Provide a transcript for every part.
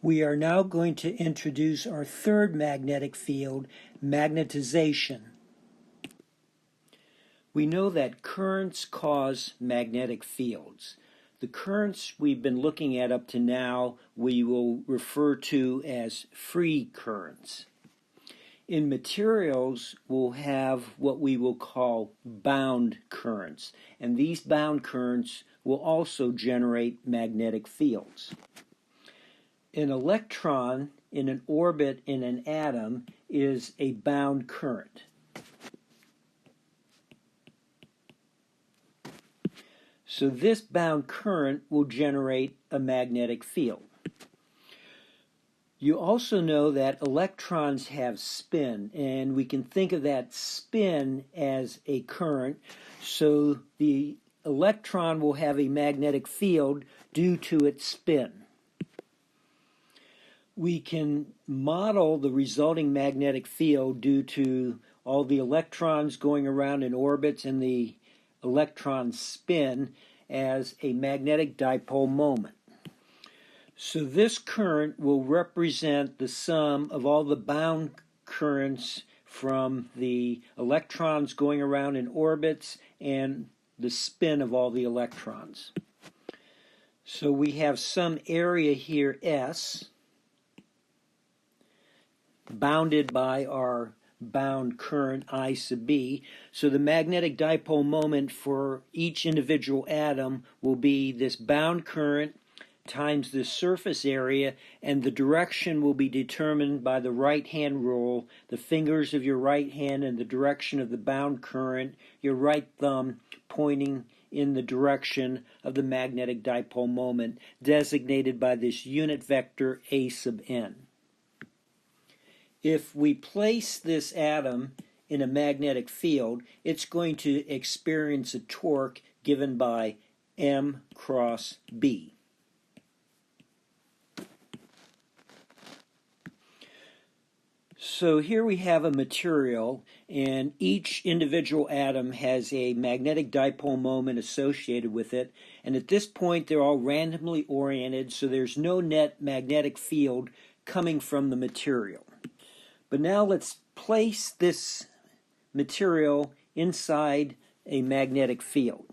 We are now going to introduce our third magnetic field, magnetization. We know that currents cause magnetic fields. The currents we've been looking at up to now we will refer to as free currents. In materials, we'll have what we will call bound currents, and these bound currents will also generate magnetic fields. An electron in an orbit in an atom is a bound current. So this bound current will generate a magnetic field. You also know that electrons have spin, and we can think of that spin as a current. So the electron will have a magnetic field due to its spin. We can model the resulting magnetic field due to all the electrons going around in orbits and the electron spin as a magnetic dipole moment. So this current will represent the sum of all the bound currents from the electrons going around in orbits and the spin of all the electrons. So we have some area here, S, bounded by our bound current I sub B. So the magnetic dipole moment for each individual atom will be this bound current times the surface area, and the direction will be determined by the right-hand rule, the fingers of your right hand and the direction of the bound current, your right thumb pointing in the direction of the magnetic dipole moment, designated by this unit vector A sub n. If we place this atom in a magnetic field, it's going to experience a torque given by M cross B. So here we have a material, and each individual atom has a magnetic dipole moment associated with it, and at this point they're all randomly oriented, so there's no net magnetic field coming from the material. But now let's place this material inside a magnetic field.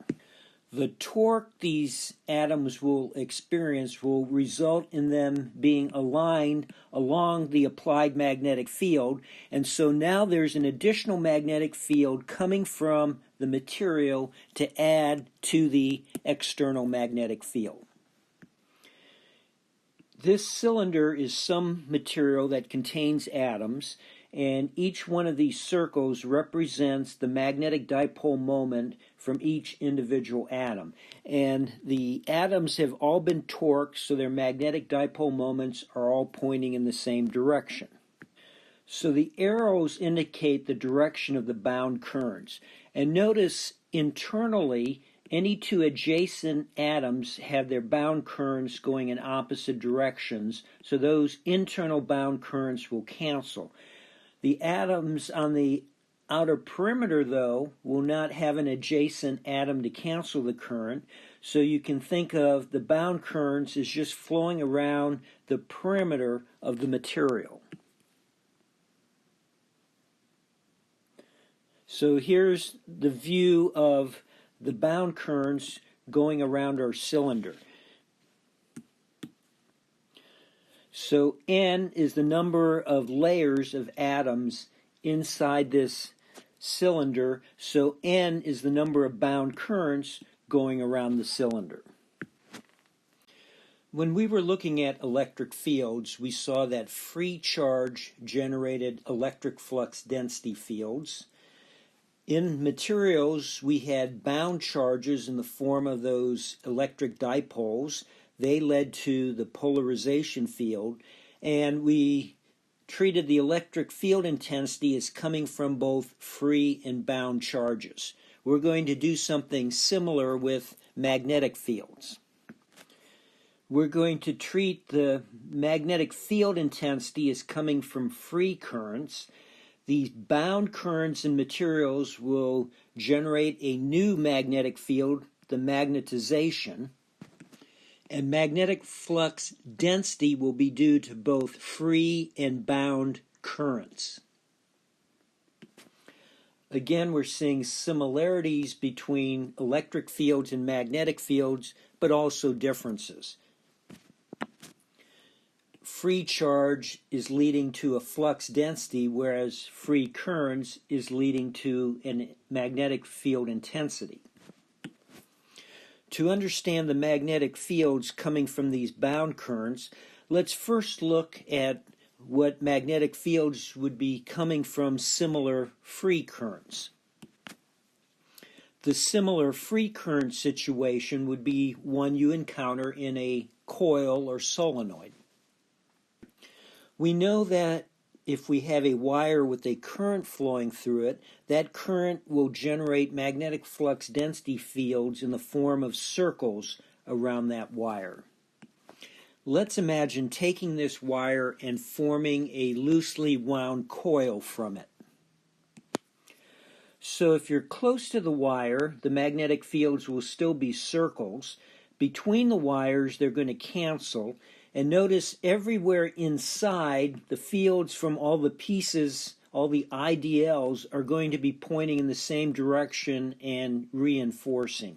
The torque these atoms will experience will result in them being aligned along the applied magnetic field, and so now there's an additional magnetic field coming from the material to add to the external magnetic field. This cylinder is some material that contains atoms, and each one of these circles represents the magnetic dipole moment from each individual atom. And the atoms have all been torqued, so their magnetic dipole moments are all pointing in the same direction. So the arrows indicate the direction of the bound currents. And notice internally, any two adjacent atoms have their bound currents going in opposite directions, so those internal bound currents will cancel. The atoms on the outer perimeter, though, will not have an adjacent atom to cancel the current, so you can think of the bound currents as just flowing around the perimeter of the material. So here's the view of the bound currents going around our cylinder. So N is the number of layers of atoms inside this cylinder, so N is the number of bound currents going around the cylinder. When we were looking at electric fields, we saw that free charge generated electric flux density fields. In materials, we had bound charges in the form of those electric dipoles. They led to the polarization field, and we treated the electric field intensity as coming from both free and bound charges. We're going to do something similar with magnetic fields. We're going to treat the magnetic field intensity as coming from free currents. These bound currents in materials will generate a new magnetic field, the magnetization. And magnetic flux density will be due to both free and bound currents. Again, we're seeing similarities between electric fields and magnetic fields, but also differences. Free charge is leading to a flux density, whereas free currents is leading to a magnetic field intensity. To understand the magnetic fields coming from these bound currents, let's first look at what magnetic fields would be coming from similar free currents. The similar free current situation would be one you encounter in a coil or solenoid. We know that if we have a wire with a current flowing through it, that current will generate magnetic flux density fields in the form of circles around that wire. Let's imagine taking this wire and forming a loosely wound coil from it. So if you're close to the wire, the magnetic fields will still be circles. Between the wires, they're going to cancel. And notice everywhere inside, the fields from all the pieces, all the IDLs, are going to be pointing in the same direction and reinforcing.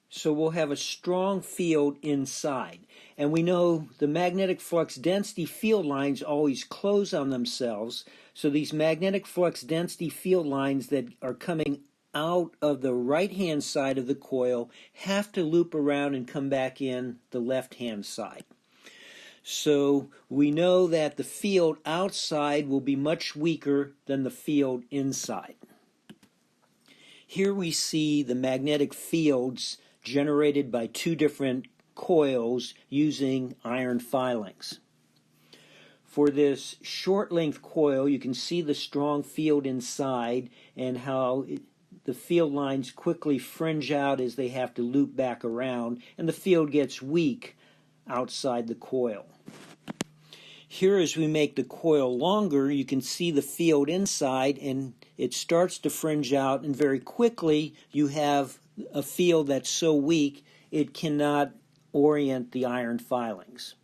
So we'll have a strong field inside. And we know the magnetic flux density field lines always close on themselves. So these magnetic flux density field lines that are coming out of the right-hand side of the coil have to loop around and come back in the left-hand side. So we know that the field outside will be much weaker than the field inside. Here we see the magnetic fields generated by two different coils using iron filings. For this short length coil, you can see the strong field inside and how the field lines quickly fringe out as they have to loop back around, and the field gets weak outside the coil. Here, as we make the coil longer, you can see the field inside, and it starts to fringe out, and very quickly you have a field that's so weak it cannot orient the iron filings.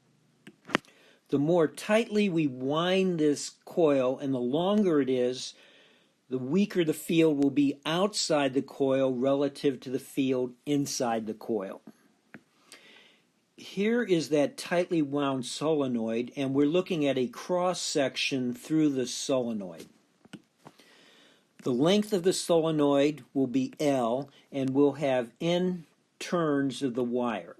The more tightly we wind this coil and the longer it is, the weaker the field will be outside the coil relative to the field inside the coil. Here is that tightly wound solenoid, and we're looking at a cross section through the solenoid. The length of the solenoid will be L, and we'll have N turns of the wire.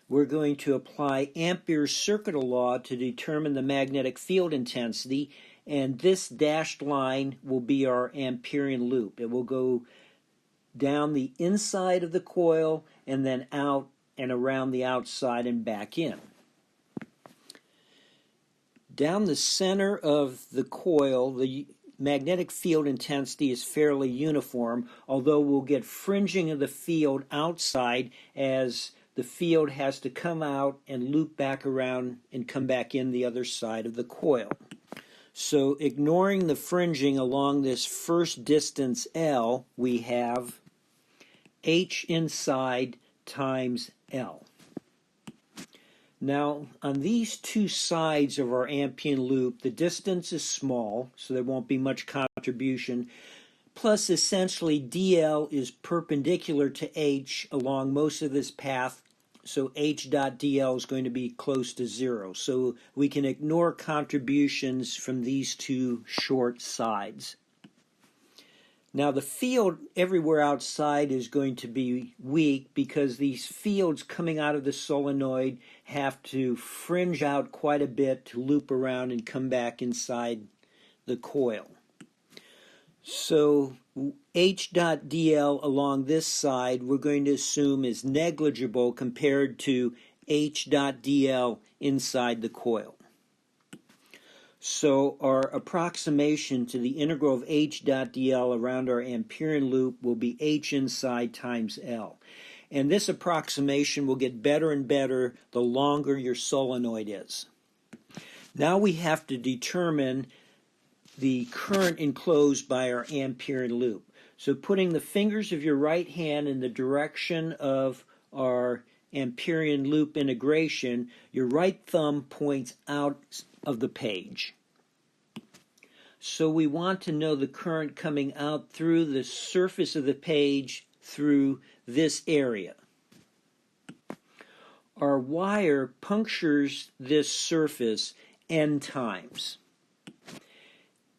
We're going to apply Ampere's circuit law to determine the magnetic field intensity, and this dashed line will be our Amperian loop. It will go down the inside of the coil and then out and around the outside and back in. Down the center of the coil, the magnetic field intensity is fairly uniform, although we'll get fringing of the field outside as the field has to come out and loop back around and come back in the other side of the coil. So ignoring the fringing along this first distance L, we have H inside times L. Now, on these two sides of our Amperian loop, the distance is small, so there won't be much contribution. Plus, essentially, dl is perpendicular to h along most of this path, so h dot dl is going to be close to 0. So we can ignore contributions from these two short sides. Now, the field everywhere outside is going to be weak because these fields coming out of the solenoid have to fringe out quite a bit to loop around and come back inside the coil. So H dot dl along this side we're going to assume is negligible compared to H dot dl inside the coil. So our approximation to the integral of H dot dl around our Amperian loop will be H inside times L. And this approximation will get better and better the longer your solenoid is. Now we have to determine the current enclosed by our Amperian loop. So putting the fingers of your right hand in the direction of our Amperian loop integration, your right thumb points out of the page. So we want to know the current coming out through the surface of the page through this area. Our wire punctures this surface n times.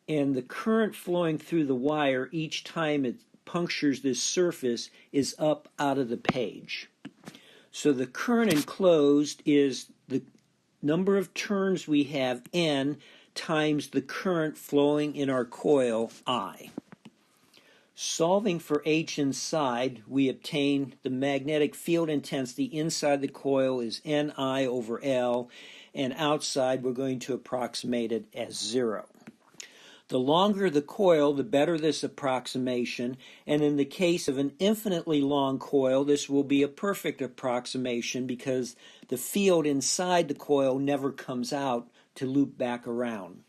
And the current flowing through the wire each time it punctures this surface is up out of the page. So the current enclosed is the number of turns we have, n, times the current flowing in our coil, I. Solving for H inside, we obtain the magnetic field intensity inside the coil is Ni over L, and outside we're going to approximate it as 0. The longer the coil, the better this approximation, and in the case of an infinitely long coil, this will be a perfect approximation because the field inside the coil never comes out to loop back around.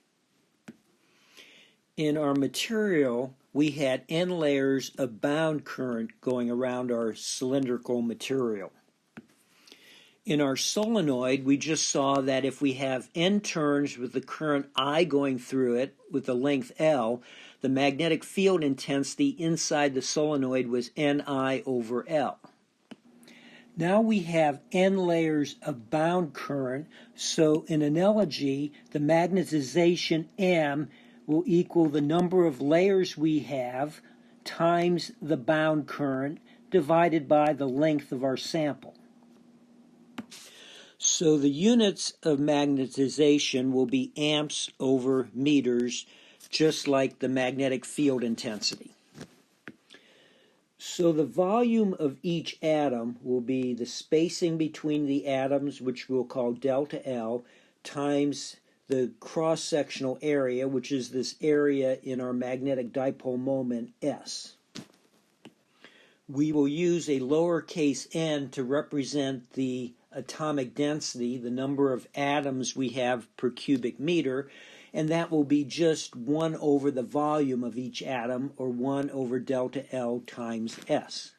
In our material, we had n layers of bound current going around our cylindrical material. In our solenoid, we just saw that if we have n turns with the current I going through it with the length L, the magnetic field intensity inside the solenoid was Ni over L. Now we have n layers of bound current, so in analogy, the magnetization M will equal the number of layers we have times the bound current divided by the length of our sample. So the units of magnetization will be amps over meters, just like the magnetic field intensity. So the volume of each atom will be the spacing between the atoms, which we'll call delta L, times the cross-sectional area, which is this area in our magnetic dipole moment, S. We will use a lowercase n to represent the atomic density, the number of atoms we have per cubic meter, and that will be just 1 over the volume of each atom, or 1 over delta L times S.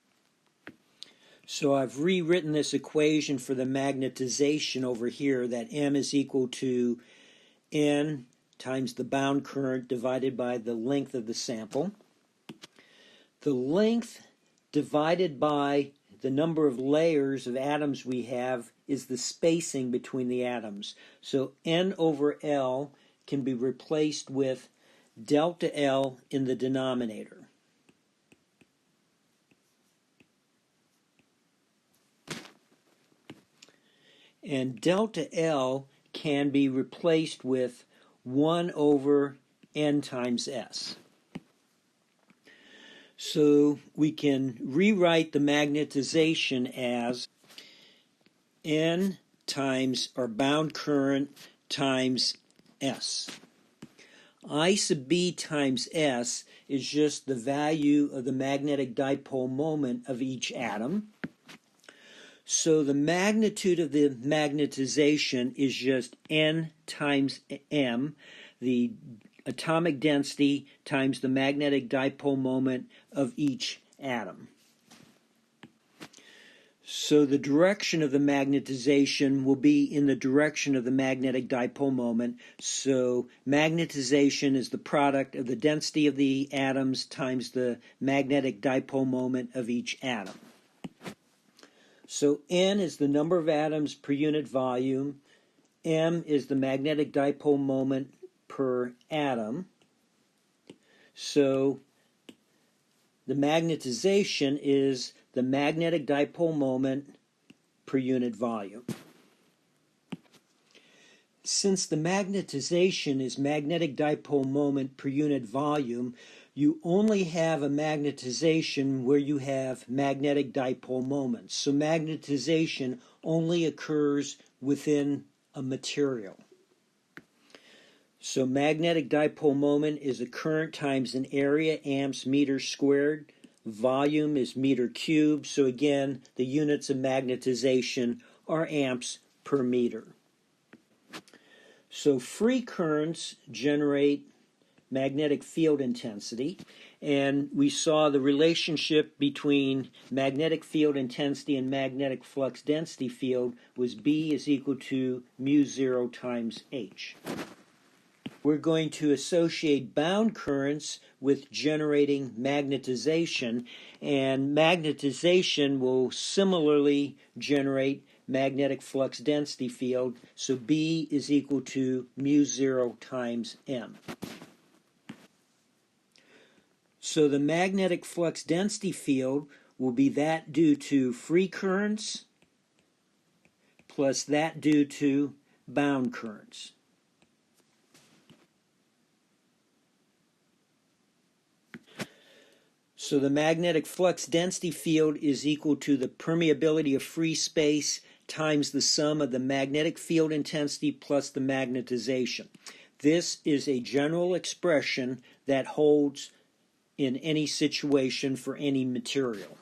So I've rewritten this equation for the magnetization over here, that M is equal to N times the bound current divided by the length of the sample. The length divided by the number of layers of atoms we have is the spacing between the atoms. So N over L can be replaced with delta L in the denominator. And delta L can be replaced with 1 over N times S. So we can rewrite the magnetization as N times our bound current times S. I sub B times S is just the value of the magnetic dipole moment of each atom. So the magnitude of the magnetization is just N times M, the atomic density times the magnetic dipole moment of each atom. So the direction of the magnetization will be in the direction of the magnetic dipole moment. So magnetization is the product of the density of the atoms times the magnetic dipole moment of each atom. So N is the number of atoms per unit volume. M is the magnetic dipole moment per atom. So the magnetization is the magnetic dipole moment per unit volume. Since the magnetization is magnetic dipole moment per unit volume, you only have a magnetization where you have magnetic dipole moments. So magnetization only occurs within a material. So magnetic dipole moment is a current times an area, amps meters squared. Volume is meter cubed. So again, the units of magnetization are amps per meter. So free currents generate magnetic field intensity, and we saw the relationship between magnetic field intensity and magnetic flux density field was B is equal to mu 0 times H. We're going to associate bound currents with generating magnetization, and magnetization will similarly generate magnetic flux density field, so B is equal to mu 0 times M. So the magnetic flux density field will be that due to free currents plus that due to bound currents. So the magnetic flux density field is equal to the permeability of free space times the sum of the magnetic field intensity plus the magnetization. This is a general expression that holds in any situation for any material.